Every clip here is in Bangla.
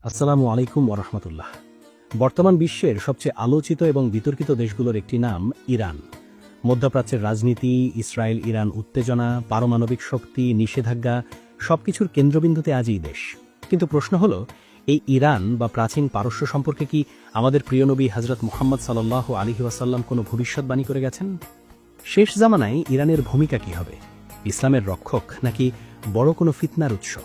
আসসালামু আলাইকুম ওরহমতুল্লাহ। বর্তমান বিশ্বের সবচেয়ে আলোচিত এবং বিতর্কিত দেশগুলোর একটি নাম ইরান। মধ্যপ্রাচ্যের রাজনীতি, ইসরায়েল ইরান উত্তেজনা, পারমাণবিক শক্তি, নিষেধাজ্ঞা সবকিছুর কেন্দ্রবিন্দুতে আজ এই দেশ। কিন্তু প্রশ্ন হল, এই ইরান বা প্রাচীন পারস্য সম্পর্কে কি আমাদের প্রিয় নবী হজরত মুহাম্মদ সাল্লাল্লাহু আলাইহি ওয়াসাল্লাম কোনো ভবিষ্যৎবাণী করে গেছেন? শেষ জামানায় ইরানের ভূমিকা কি হবে? ইসলামের রক্ষক নাকি বড় কোনো ফিতনার উৎস?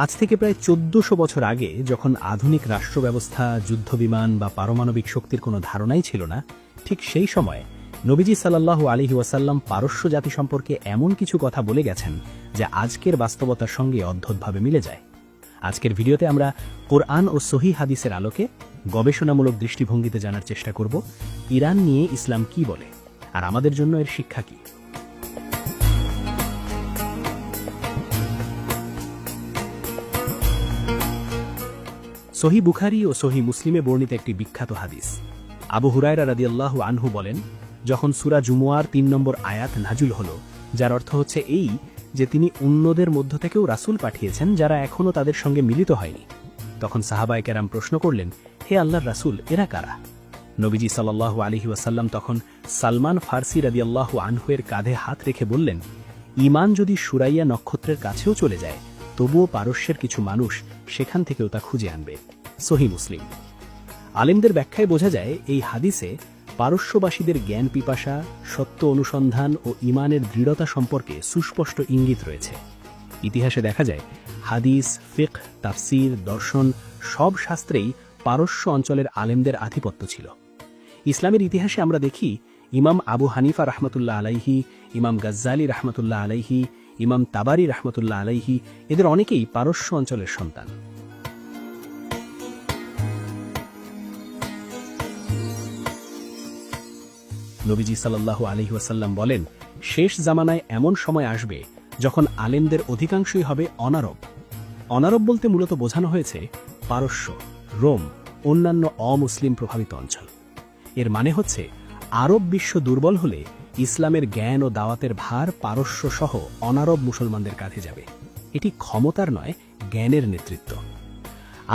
আজ থেকে প্রায় ১৪০০ বছর আগে, যখন আধুনিক রাষ্ট্র ব্যবস্থা, যুদ্ধবিমান বা পারমাণবিক শক্তির কোনো ধারণাই ছিল না, ঠিক সেই সময়ে নবীজি সাল্লাল্লাহু আলাইহি ওয়াসাল্লাম পারস্য জাতি সম্পর্কে এমন কিছু কথা বলে গেছেন যা আজকের বাস্তবতার সঙ্গে অদ্ভুতভাবে মিলে যায়। আজকের ভিডিওতে আমরা কোরআন ও সহিহ হাদিসের আলোকে গবেষণামূলক দৃষ্টিভঙ্গিতে জানার চেষ্টা করব ইরান নিয়ে ইসলাম কি বলে, আর আমাদের জন্য এর শিক্ষা কি। সহিহ বুখারী ও সহিহ মুসলিমে বর্ণিত একটি বিখ্যাত হাদিস। আবু হুরায়রা রাদিয়াল্লাহু আনহু বলেন, যখন সূরা জুমুয়ার ৩ নম্বর আয়াত নাজুল হল, যার অর্থ হচ্ছে এই যে তিনি অন্যদের মধ্য থেকেও রাসূল পাঠিয়েছেন যারা এখনও তাদের সঙ্গে মিলিত হয়নি, তখন সাহাবায়ে কেরাম প্রশ্ন করলেন, হে আল্লাহর রাসূল, এরা কারা? নবীজি সাল্লাল্লাহু আলাইহি ওয়াসাল্লাম তখন সালমান ফারসি রাদিয়াল্লাহু আনহু এর কাঁধে হাত রেখে বললেন, ঈমান যদি সুরাইয়া নক্ষত্রের কাছেও চলে যায়, তবুও পারস্যের কিছু মানুষ সেখান থেকেও তা খুঁজে আনবে। সহিহ মুসলিম। আলেমদের ব্যাখ্যায় বোঝা যায়, এই হাদিসে পারস্যবাসীদের জ্ঞান পিপাসা, সত্য অনুসন্ধান ও ঈমানের দৃঢ়তা সম্পর্কে সুস্পষ্ট ইঙ্গিত রয়েছে। ইতিহাসে দেখা যায়, হাদিস, ফিকহ, তাফসির, দর্শন সব শাস্ত্রেই পারস্য অঞ্চলের আলেমদের আধিপত্য ছিল। ইসলামের ইতিহাসে আমরা দেখি, ইমাম আবু হানিফা রাহমাতুল্লাহ আলাইহি, ইমাম গাজ্জালি রাহমাতুল্লাহ আলাইহি, ইমাম তাবারি রাহমাতুল্লাহ আলাইহি, এদের অনেকেই পারস্য অঞ্চলের সন্তান। নবীজি সাল্লাল্লাহু আলাইহি ওয়াসাল্লাম বলেন, শেষ জামানায় এমন সময় আসবে যখন আলেমদের অধিকাংশই হবে অনারব। অনারব বলতে মূলত বোঝানো হয়েছে পারস্য, রোম, অন্যান্য অমুসলিম প্রভাবিত অঞ্চল। এর মানে হচ্ছে, আরব বিশ্ব দুর্বল হলে ইসলামের জ্ঞান ও দাওয়াতের ভার পারস্য সহ অনারব মুসলমানদের কাঁধে যাবে। এটি ক্ষমতার নয়, জ্ঞানের নেতৃত্ব।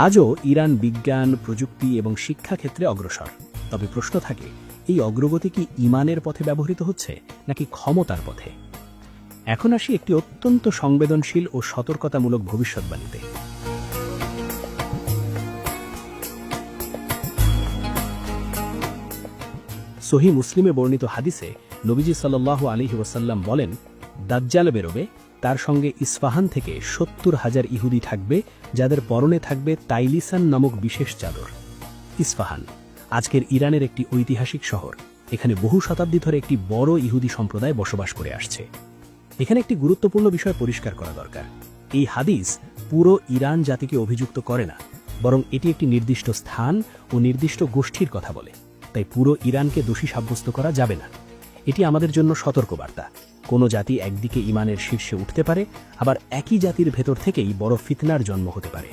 আজও ইরান বিজ্ঞান, প্রযুক্তি এবং শিক্ষা ক্ষেত্রে অগ্রসর। তবে প্রশ্ন থাকে, এই অগ্রগতি কি ঈমানের পথে ব্যবহৃত হচ্ছে নাকি ক্ষমতার পথে? এখন আসি একটি অত্যন্ত সংবেদনশীল ও সতর্কতামূলক ভবিষ্যৎবাণীতে। সহিহ মুসলিমে বর্ণিত হাদিসে নবীজি সাল্লাল্লাহু আলাইহি ওয়াসাল্লাম বলেন, দাজ্জাল বেরোবে, তার সঙ্গে ইস্পাহান থেকে ৭০,০০০ ইহুদি থাকবে, যাদের পরনে থাকবে তাইলিসান নামক বিশেষ চাদর। ইস্পাহান আজকের ইরানের একটি ঐতিহাসিক শহর। এখানে বহু শতাব্দী ধরে একটি বড় ইহুদি সম্প্রদায় বসবাস করে আসছে। এখানে একটি গুরুত্বপূর্ণ বিষয় পরিষ্কার করা দরকার। এই হাদিস পুরো ইরান জাতিকে অভিযুক্ত করে না, বরং এটি একটি নির্দিষ্ট স্থান ও নির্দিষ্ট গোষ্ঠীর কথা বলে। তাই পুরো ইরানকে দোষী সাব্যস্ত করা যাবে না। এটি আমাদের জন্য সতর্কবার্তা। কোনো জাতি একদিকে ঈমানের শীর্ষে উঠতে পারে, আবার একই জাতির ভেতর থেকেই বড় ফিতনার জন্ম হতে পারে।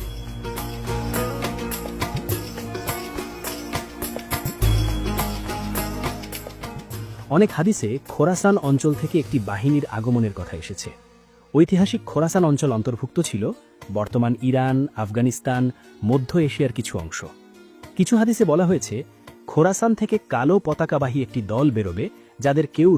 অনেক হাদিসে খোরাসান অঞ্চল থেকে একটি বাহিনীর আগমনের কথা এসেছে। ঐতিহাসিক খোরাসান অঞ্চল অন্তর্ভুক্ত ছিল বর্তমান ইরান, আফগানিস্তান, মধ্য এশিয়ার কিছু অংশ। কিছু হাদিসে বলা হয়েছে, খোরাসান থেকে কালো পতাকাবাহী একটি দল বেরোবে, যাদের কেউ